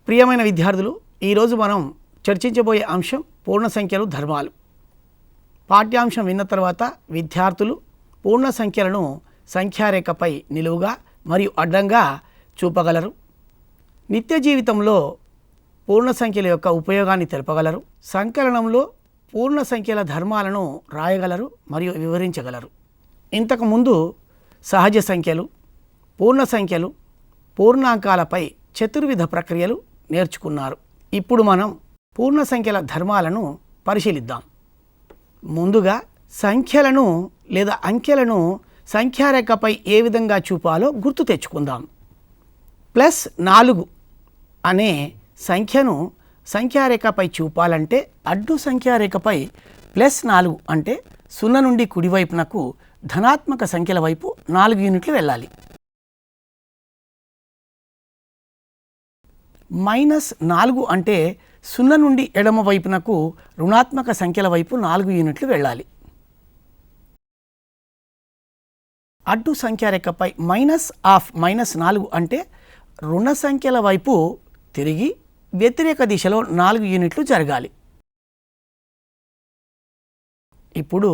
ప్రియమైన విద్యార్థులు, ఈరోజు మనం చర్చించబోయే అంశం పూర్ణ సంఖ్యలు ధర్మాలు. పాఠ్యాంశం విన్న తర్వాత విద్యార్థులు పూర్ణ సంఖ్యలను సంఖ్యారేఖపై నిలువుగా మరియు అడ్డంగా చూపగలరు. నిత్య జీవితంలో పూర్ణ సంఖ్యల యొక్క ఉపయోగాన్ని తెలపగలరు. సంకలనంలో పూర్ణ సంఖ్యల ధర్మాలను రాయగలరు మరియు వివరించగలరు. ఇంతకుముందు సహజ సంఖ్యలు, పూర్ణ సంఖ్యలు, పూర్ణాంకాలపై చతుర్విధ ప్రక్రియలు నేర్చుకున్నారు. ఇప్పుడు మనం పూర్ణ సంఖ్యల ధర్మాలను పరిశీలిద్దాం. ముందుగా సంఖ్యలను లేదా అంకెలను సంఖ్యారేఖపై ఏ విధంగా చూపాలో గుర్తు తెచ్చుకుందాం. +4 అనే సంఖ్యను సంఖ్యారేఖపై చూపాలంటే అడ్డు సంఖ్యారేఖపై +4 అంటే 0 నుండి కుడివైపునకు ధనాత్మక సంఖ్యల వైపు 4 యూనిట్లు వెళ్ళాలి. -4 అంటే 0 నుండి ఎడమ వైపునకు రుణాత్మక సంఖ్యల వైపు 4 యూనిట్లు వెళ్ళాలి. అడ్డు సంఖ్యారేఖపై -4 అంటే రుణ సంఖ్యల వైపు తిరిగి వ్యతిరేక దిశలో 4 యూనిట్లు జరగాలి. ఇప్పుడు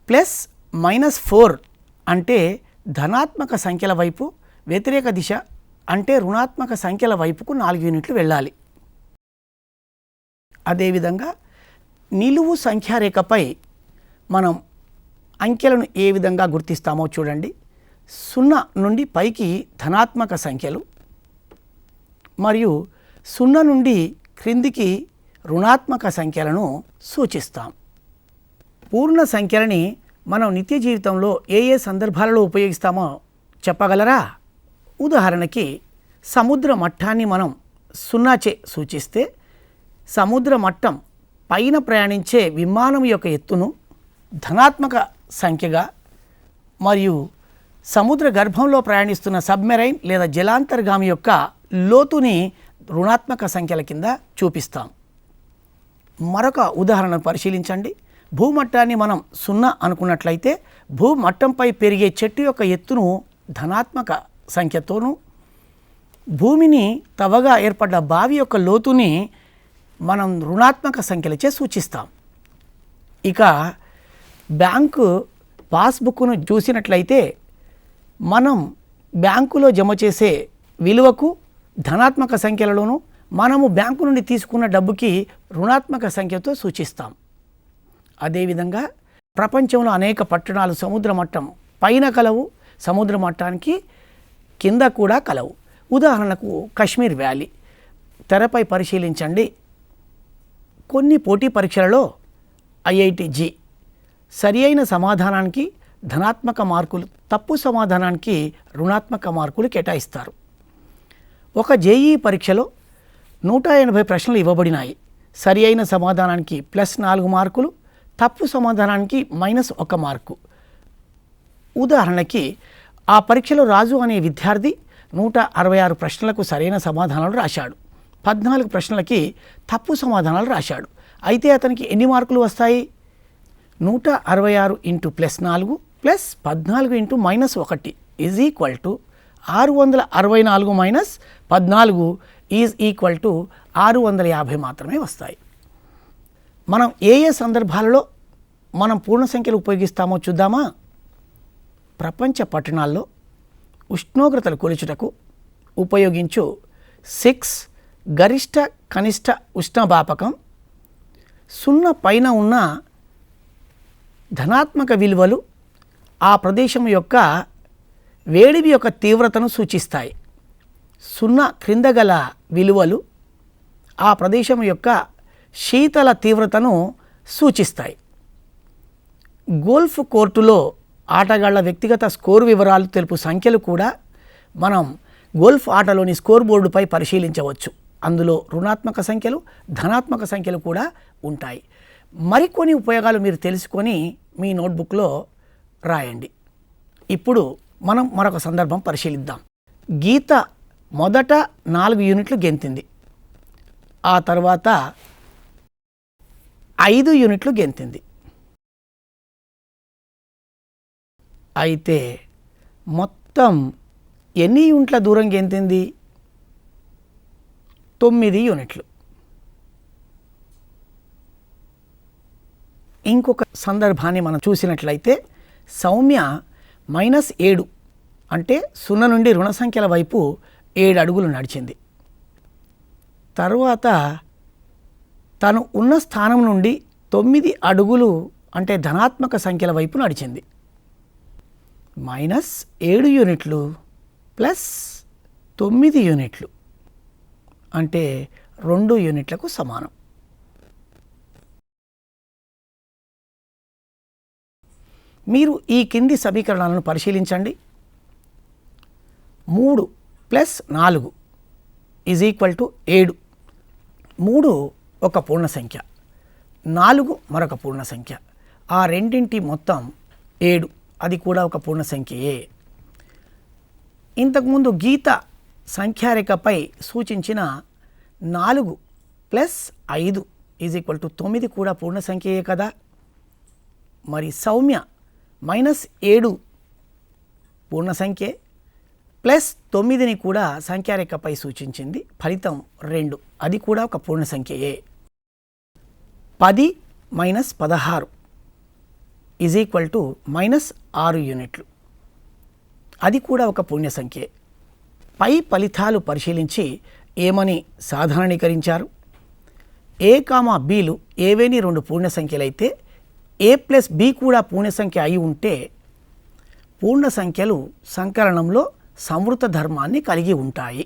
+-4 అంటే ధనాత్మక సంఖ్యల వైపు వ్యతిరేక దిశ అంటే రుణాత్మక సంఖ్యల వైపుకు 4 యూనిట్లు వెళ్ళాలి. అదేవిధంగా నిలువు సంఖ్యారేఖపై మనం అంకెలను ఏ విధంగా గుర్తిస్తామో చూడండి. 0 నుండి పైకి ధనాత్మక సంఖ్యలు మరియు 0 నుండి క్రిందికి రుణాత్మక సంఖ్యలను సూచిస్తాం. పూర్ణ సంఖ్యలని మనం నిత్య జీవితంలో ఏ సందర్భాలలో ఉపయోగిస్తామో చెప్పగలరా? ఉదాహరణకి సముద్ర మట్టాన్ని మనం 0చే సూచిస్తే సముద్ర మట్టం పైన ప్రయాణించే విమానం యొక్క ఎత్తును ధనాత్మక సంఖ్యగా మరియు సముద్ర గర్భంలో ప్రయాణిస్తున్న సబ్మెరైన్ లేదా జలాంతర్గామి యొక్క లోతుని రుణాత్మక సంఖ్యల కింద చూపిస్తాం. మరొక ఉదాహరణను పరిశీలించండి. భూమట్టాన్ని మనం 0 అనుకున్నట్లయితే భూమట్టంపై పెరిగే చెట్టు యొక్క ఎత్తును ధనాత్మక సంఖ్యతోనూ భూమిని తవ్వగా ఏర్పడ్డ బావి యొక్క లోతుని మనం రుణాత్మక సంఖ్యలచే సూచిస్తాం. ఇక బ్యాంకు పాస్బుక్ను చూసినట్లయితే మనం బ్యాంకులో జమ చేసే విలువకు ధనాత్మక సంఖ్యలలోనూ మనము బ్యాంకు నుండి తీసుకున్న డబ్బుకి రుణాత్మక సంఖ్యతో సూచిస్తాం. అదేవిధంగా ప్రపంచంలో అనేక పట్టణాలు సముద్ర మట్టం పైన కలవు, సముద్ర మట్టానికి కింద కూడా కలవు. ఉదాహరణకు కాశ్మీర్ వ్యాలీ తెరపై పరిశీలించండి. కొన్ని పోటీ పరీక్షలలో IIT-JEE సరి అయిన సమాధానానికి ధనాత్మక మార్కులు, తప్పు సమాధానానికి రుణాత్మక మార్కులు కేటాయిస్తారు. ఒక JEE పరీక్షలో 180 ప్రశ్నలు ఇవ్వబడినాయి. సరి అయిన సమాధానానికి +4 మార్కులు, తప్పు సమాధానానికి -1 మార్కు. ఉదాహరణకి ఆ పరీక్షలో రాజు అనే విద్యార్థి 166 ప్రశ్నలకు సరైన సమాధానాలు రాశాడు. 14 ప్రశ్నలకి తప్పు సమాధానాలు రాశాడు. అయితే అతనికి ఎన్ని మార్కులు వస్తాయి? 166 × +4 +14 × -1 is equal to 664 - 14 is equal to 650 మాత్రమే వస్తాయి. మనం ఏ సందర్భాలలో మనం పూర్ణ సంఖ్యలు ఉపయోగిస్తామో చూద్దామా? ప్రపంచ పట్టణాల్లో ఉష్ణోగ్రతలు కొలుచుటకు ఉపయోగించు 6 గరిష్ట కనిష్ట ఉష్ణమాపకం 0 పైన ఉన్న ధనాత్మక విలువలు ఆ ప్రదేశం యొక్క వేడిమి యొక్క తీవ్రతను సూచిస్తాయి. 0 క్రింద గల విలువలు ఆ ప్రదేశం యొక్క శీతల తీవ్రతను సూచిస్తాయి. గోల్ఫ్ కోర్టులో ఆటగాళ్ల వ్యక్తిగత స్కోరు వివరాలు తెలుపు సంఖ్యలు కూడా మనం గోల్ఫ్ ఆటలోని స్కోర్ బోర్డుపై పరిశీలించవచ్చు. అందులో రుణాత్మక సంఖ్యలు, ధనాత్మక సంఖ్యలు కూడా ఉంటాయి. మరికొన్ని ఉపయోగాలు మీరు తెలుసుకొని మీ నోట్బుక్లో రాయండి. ఇప్పుడు మనం మరొక సందర్భం పరిశీలిద్దాం. గీత మొదట 4 యూనిట్లు గెంతింది, ఆ తర్వాత 5 యూనిట్లు గెంతింది. అయితే మొత్తం ఎన్ని యూనిట్ల దూరం గెంతింది? 9 యూనిట్లు. ఇంకొక సందర్భాన్ని మనం చూసినట్లయితే సౌమ్య -7 అంటే 0 నుండి రుణ సంఖ్యల వైపు 7 అడుగులు నడిచింది. తరువాత తను ఉన్న స్థానం నుండి 9 అడుగులు అంటే ధనాత్మక సంఖ్యల వైపు నడిచింది. -7 యూనిట్లు ప్లస్ 9 యూనిట్లు అంటే 2 యూనిట్లకు సమానం. మీరు ఈ కింది సమీకరణాలను పరిశీలించండి. 3 + 4 = 7. 3 ఒక పూర్ణ సంఖ్య, 4 మరొక పూర్ణ సంఖ్య. ఆ రెండింటి మొత్తం 7, అది కూడా ఒక పూర్ణ సంఖ్యయే. ఇంతకుముందు గీత సంఖ్యారేఖపై సూచించిన 4 + 5 = 9 కూడా పూర్ణ సంఖ్యయే కదా. మరి సౌమ్య -7 పూర్ణ సంఖ్యే ప్లస్ 9ని కూడా సంఖ్యారేఖపై సూచించింది. ఫలితం 2, అది కూడా ఒక పూర్ణ సంఖ్యయే. 10 - 16 = -6 యూనిట్లు, అది కూడా ఒక పూర్ణ సంఖ్యే. పై ఫలితాలు పరిశీలించి ఏమని సాధారణీకరించారు? A, Bలు ఏవేని 2 పూర్ణ సంఖ్యలైతే A + B కూడా పూర్ణ సంఖ్య అయి ఉంటే పూర్ణ సంఖ్యలు సంకలనంలో సంవృత ధర్మాన్ని కలిగి ఉంటాయి.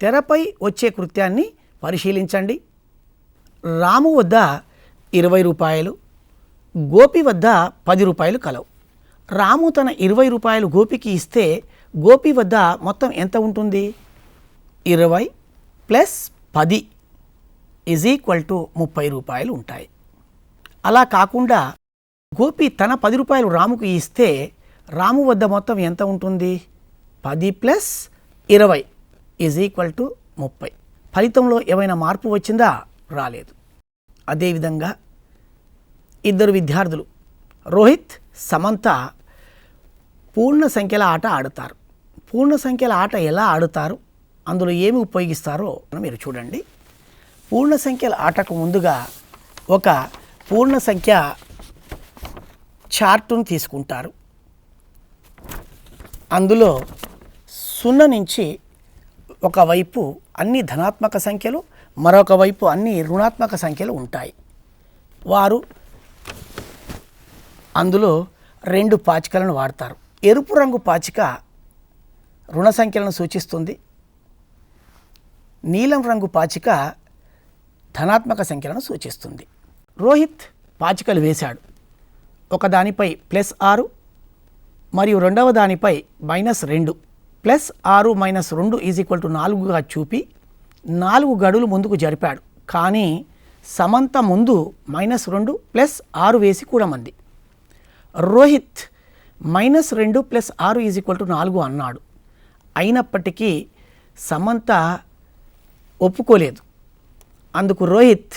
తెరపై వచ్చే కృత్యాన్ని పరిశీలించండి. రాము వద్ద 20 రూపాయలు, గోపి వద్ద 10 రూపాయలు కలవు. రాము తన 20 రూపాయలు గోపికి ఇస్తే గోపి వద్ద మొత్తం ఎంత ఉంటుంది? 20 + 10 = 30 రూపాయలు ఉంటాయి. అలా కాకుండా గోపి తన 10 రూపాయలు రాముకు ఇస్తే రాము వద్ద మొత్తం ఎంత ఉంటుంది? 10 + 20 = 30. ఫలితంలో ఏమైనా మార్పు వచ్చిందా? రాలేదు. అదేవిధంగా ఇద్దరు విద్యార్థులు రోహిత్, సమంత పూర్ణ సంఖ్యల ఆట ఆడుతారు. పూర్ణ సంఖ్యల ఆట ఎలా ఆడుతారు, అందులో ఏమి ఉపయోగిస్తారో మీరు చూడండి. పూర్ణ సంఖ్యల ఆటకు ముందుగా ఒక పూర్ణ సంఖ్య చార్టును తీసుకుంటారు. అందులో 0 నుంచి ఒకవైపు అన్ని ధనాత్మక సంఖ్యలు, మరొక వైపు అన్ని రుణాత్మక సంఖ్యలు ఉంటాయి. వారు అందులో 2 పాచికలను వాడతారు. ఎరుపు రంగు పాచిక రుణ సంఖ్యలను సూచిస్తుంది, నీలం రంగు పాచిక ధనాత్మక సంఖ్యలను సూచిస్తుంది. రోహిత్ పాచికలు వేశాడు. ఒకదానిపై +6 మరియు రెండవ దానిపై -2. +6 - 2 = 4గా చూపి 4 గడులు ముందుకు జరిపాడు. కానీ సమంత ముందు -2 + 6 వేసి కూడమంది. రోహిత్ -2 + 6 = 4 అన్నాడు. అయినప్పటికీ సమంత ఒప్పుకోలేదు. అందుకు రోహిత్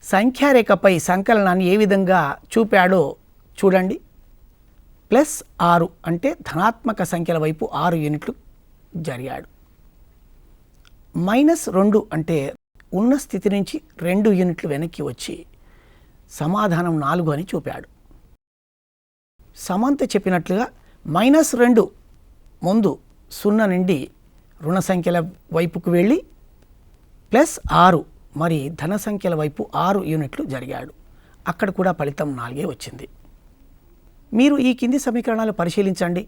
సంఖ్యారేఖపై సంకలనాన్ని ఏ విధంగా చూపాడో చూడండి. +6 అంటే ధనాత్మక సంఖ్యల వైపు 6 యూనిట్లు జరిగాడు. -2 అంటే ఉన్న స్థితి నుంచి 2 యూనిట్లు వెనక్కి వచ్చి సమాధానం 4 అని చూపాడు. సమంత చెప్పినట్లుగా -2 ముందు 0 నుండి రుణ సంఖ్యల వైపుకు వెళ్ళి +6 మరి ధన సంఖ్యల వైపు 6 యూనిట్లు జరిగాడు. అక్కడ కూడా ఫలితం 4 వచ్చింది. మీరు ఈ కింది సమీకరణాలు పరిశీలించండి.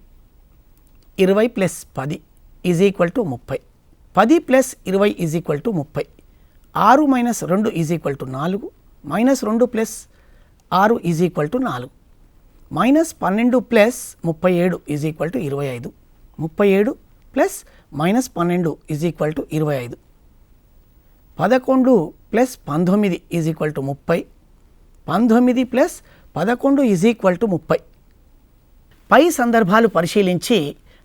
20 + 10 = 30. 10 + 20 = 30. 6 - 2 = 4. -2 + 6 = 4. -12 + 37 = 25. 37 + -12 = 25. 11 + 19 = 30. 19 + 11 = 30. పై సందర్భాలు పరిశీలించి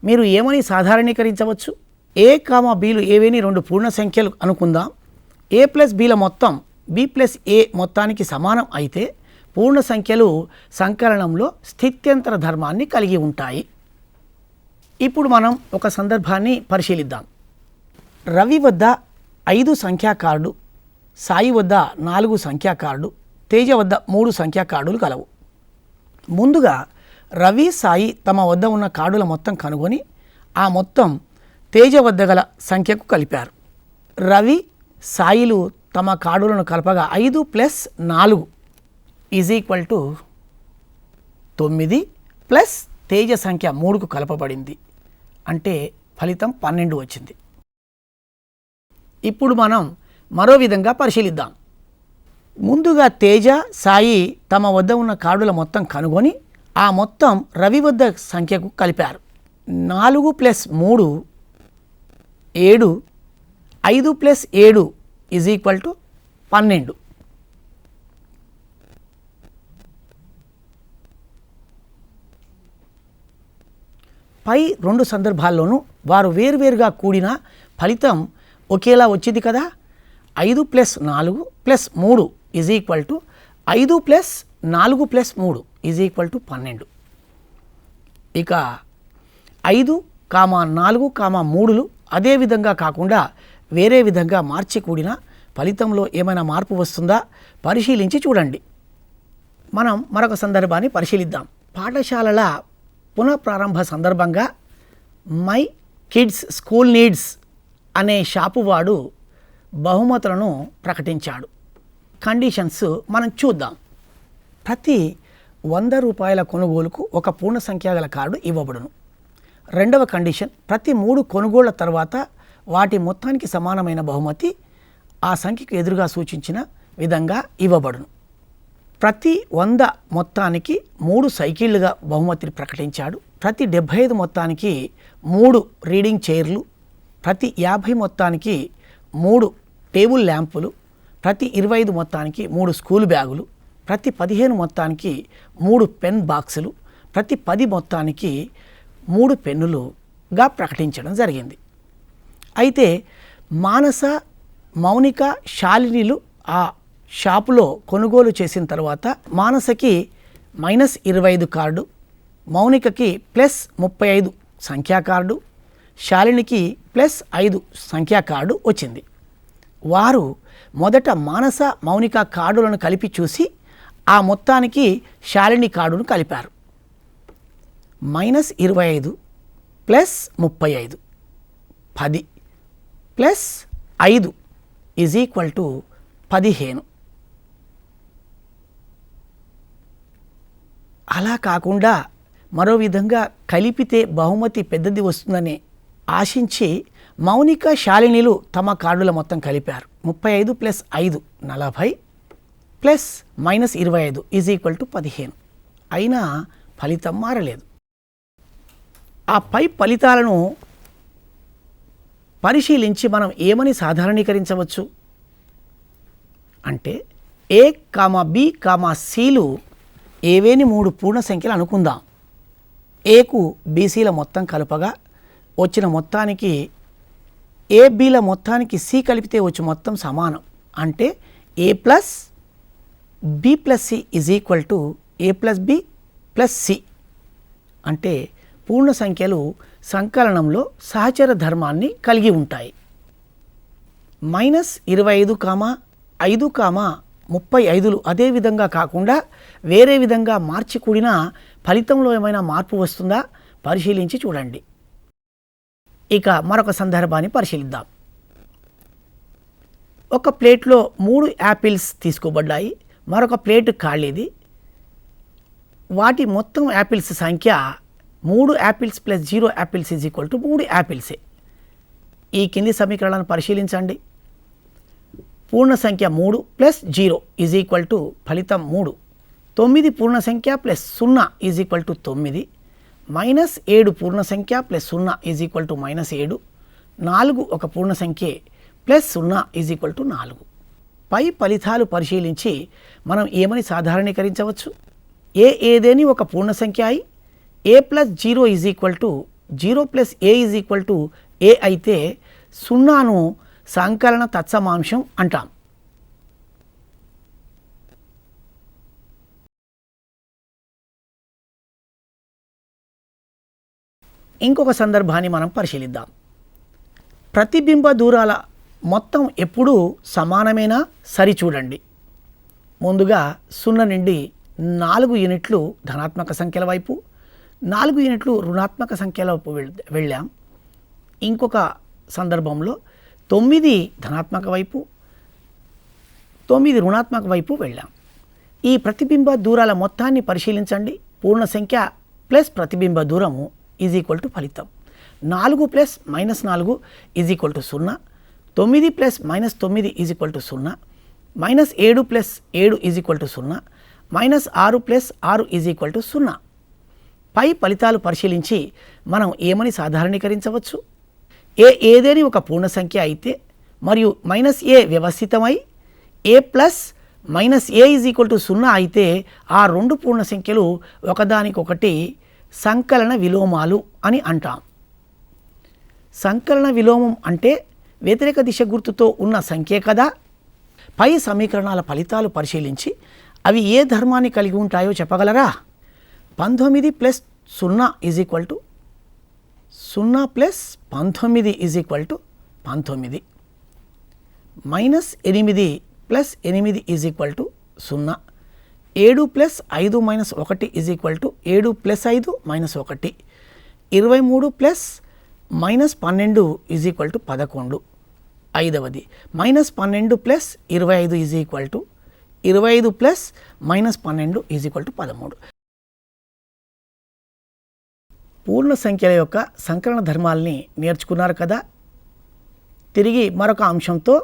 మీరు ఏమని సాధారణీకరించవచ్చు? A, Bలు ఏవేని 2 పూర్ణ సంఖ్యలు అనుకుందాం. A + Bల మొత్తం B + A మొత్తానికి సమానం అయితే పూర్ణ సంఖ్యలు సంకలనంలో స్థిత్యంతర ధర్మాన్ని కలిగి ఉంటాయి. ఇప్పుడు మనం ఒక సందర్భాన్ని పరిశీలిద్దాం. రవి వద్ద 5 సంఖ్యా కార్డు, సాయి వద్ద 4 సంఖ్యా కార్డు, తేజ వద్ద 3 సంఖ్యా కార్డులు కలవు. ముందుగా రవి, సాయి తమ వద్ద ఉన్న కార్డుల మొత్తం కనుగొని ఆ మొత్తం తేజ వద్ద గల సంఖ్యకు కలిపారు. రవి, సాయిలు తమ కార్డులను కలపగా 5 + 4 = 9 ప్లస్ తేజ సంఖ్య 3కు కలపబడింది. అంటే ఫలితం 12 వచ్చింది. ఇప్పుడు మనం మరో విధంగా పరిశీలిద్దాం. ముందుగా తేజ, సాయి తమ వద్ద ఉన్న కార్డుల మొత్తం కనుగొని ఆ మొత్తం రవి వద్ద సంఖ్యకు కలిపారు. 4 + 3 7, 5 + 7 = 12. పై 2 సందర్భాల్లోనూ వారు వేరువేరుగా కూడిన ఫలితం ఒకేలా వచ్చింది కదా. 5 + 4 + 3 = 5 + 4 + 3 = 12. ఇక 5, 4, 3లు అదే విధంగా కాకుండా వేరే విధంగా మార్చి కూడిన ఫలితంలో ఏమైనా మార్పు వస్తుందా పరిశీలించి చూడండి. మనం మరొక సందర్భాన్ని పరిశీలిద్దాం. పాఠశాలల పునఃప్రారంభ సందర్భంగా మై కిడ్స్ స్కూల్ నీడ్స్ అనే షాపు వాడు బహుమతులను ప్రకటించాడు. కండిషన్స్ మనం చూద్దాం. ప్రతి 100 రూపాయల కొనుగోలుకు ఒక పూర్ణ సంఖ్య గల కార్డు ఇవ్వబడును. రెండవ కండిషన్, ప్రతి 3 కొనుగోళ్ల తర్వాత వాటి మొత్తానికి సమానమైన బహుమతి ఆ సంఖ్యకు ఎదురుగా సూచించిన విధంగా ఇవ్వబడును. ప్రతి 100 మొత్తానికి 3 సైకిళ్లుగా బహుమతిని ప్రకటించాడు. ప్రతి 75 మొత్తానికి 3 రీడింగ్ చైర్లు, ప్రతి 50 మొత్తానికి 3 టేబుల్ ల్యాంపులు, ప్రతి 25 మొత్తానికి 3 స్కూల్ బ్యాగులు, ప్రతి 15 మొత్తానికి 3 పెన్ బాక్సులు, ప్రతి 10 మొత్తానికి 3 పెన్నులుగా ప్రకటించడం జరిగింది. అయితే మానస, మౌనిక, శాలినిలు ఆ షాపులో కొనుగోలు చేసిన తర్వాత మానసకి -25 కార్డు, మౌనికకి +35 సంఖ్యా కార్డు, శాలినికి +5 సంఖ్యా కార్డు వచ్చింది. వారు మొదట మానస, మౌనిక కార్డులను కలిపి చూసి ఆ మొత్తానికి శాలిని కార్డును కలిపారు. -25 +35 10 +5 = 15. అలా కాకుండా మరో విధంగా కలిపితే బహుమతి పెద్దది వస్తుందని ఆశించి మౌనిక, శాలినిలు తమ కార్డుల మొత్తం కలిపారు. 35 + 5 40 +-25 = 15. అయినా ఫలితం మారలేదు. ఆ పై ఫలితాలను పరిశీలించి మనం ఏమని సాధారణీకరించవచ్చు అంటే A, B, Cలు ఏవేని 3 పూర్ణ సంఖ్యలు అనుకుందాం. ఏకు బీసీల మొత్తం కలపగా వచ్చిన మొత్తానికి ఏబీల మొత్తానికి సి కలిపితే వచ్చే మొత్తం సమానం. అంటే A + B + C = A + B + C. అంటే పూర్ణ సంఖ్యలు సంకలనంలో సహచర ధర్మాన్ని కలిగి ఉంటాయి. -25, 5, 35లు అదే విధంగా కాకుండా వేరే విధంగా మార్చి కూడిన ఫలితంలో ఏమైనా మార్పు వస్తుందా పరిశీలించి చూడండి. ఇక మరొక సందర్భాన్ని పరిశీలిద్దాం. ఒక ప్లేట్లో 3 యాపిల్స్ తీసుకోబడ్డాయి, మరొక ప్లేట్ ఖాళీది. వాటి మొత్తం యాపిల్స్ సంఖ్య 3 యాపిల్స్ + 0 యాపిల్స్ = 3 యాపిల్సే. ఈ కింది సమీకరణాలను పరిశీలించండి. పూర్ణ సంఖ్య 3 + 0 = ఫలితం 3. 9 పూర్ణ సంఖ్య +0 = 9. -7 పూర్ణ సంఖ్య +0 = -7. 4 ఒక పూర్ణ సంఖ్య +0 = 4. పై ఫలితాలు పరిశీలించి మనం ఏమని సాధారణీకరించవచ్చు? ఏదేని ఒక పూర్ణ సంఖ్య అయి A + 0 = 0 + A = A అయితే 0ను సంకలన తత్సమాంశం అంటాం. ఇంకొక సందర్భాన్ని మనం పరిశీలిద్దాం. ప్రతిబింబ దూరాల మొత్తం ఎప్పుడూ సమానమైన సరి చూడండి. ముందుగా 0 నుండి 4 యూనిట్లు ధనాత్మక సంఖ్యల వైపు, 4 యూనిట్లు రుణాత్మక సంఖ్యల వైపు వెళ్ళాం. ఇంకొక సందర్భంలో 9 ధనాత్మక వైపు, 9 రుణాత్మక వైపు వెళ్ళాం. ఈ ప్రతిబింబ దూరాల మొత్తాన్ని పరిశీలించండి. పూర్ణ సంఖ్య ప్లస్ ప్రతిబింబ దూరము ఈజ్ ఈక్వల్ టు ఫలితం. 4 plus minus 4 is equal to 0, 9 plus minus 9 is equal to 0, minus 7 plus 7 is equal to 0, minus 6 plus 6 is equal to 0. పై ఫలితాలు పరిశీలించి మనం ఏమని సాధారణీకరించవచ్చు? ఏదేని ఒక పూర్ణ సంఖ్య అయితే మరియు మైనస్ ఏ వ్యవస్థితమై A plus minus A is equal to 0 అయితే ఆ రెండు పూర్ణ సంఖ్యలు ఒకదానికొకటి సంకలన విలోమాలు అని అంటాం. సంకలన విలోమం అంటే వ్యతిరేక దిశ గుర్తుతో ఉన్న సంఖ్యే కదా. పై సమీకరణాల ఫలితాలు పరిశీలించి అవి ఏ ధర్మాన్ని కలిగి ఉంటాయో చెప్పగలరా? 19 plus 0 is equal to 0 plus 19 is equal to 19, minus 8 plus 8 is equal to 0, 7 plus 5 minus 1 is equal to 7 plus 5 minus 1, 23 plus minus 12 is equal to 11. ఐదవది minus 12 plus 25 is equal to 25 plus minus 12 is equal to 13. పూర్ణ సంఖ్యల యొక్క సంకలన ధర్మాల్ని నేర్చుకున్నారు కదా. తిరిగి మరొక అంశంతో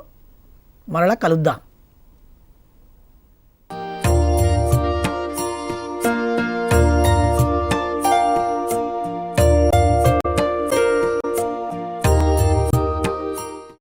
మరలా కలుద్దాం.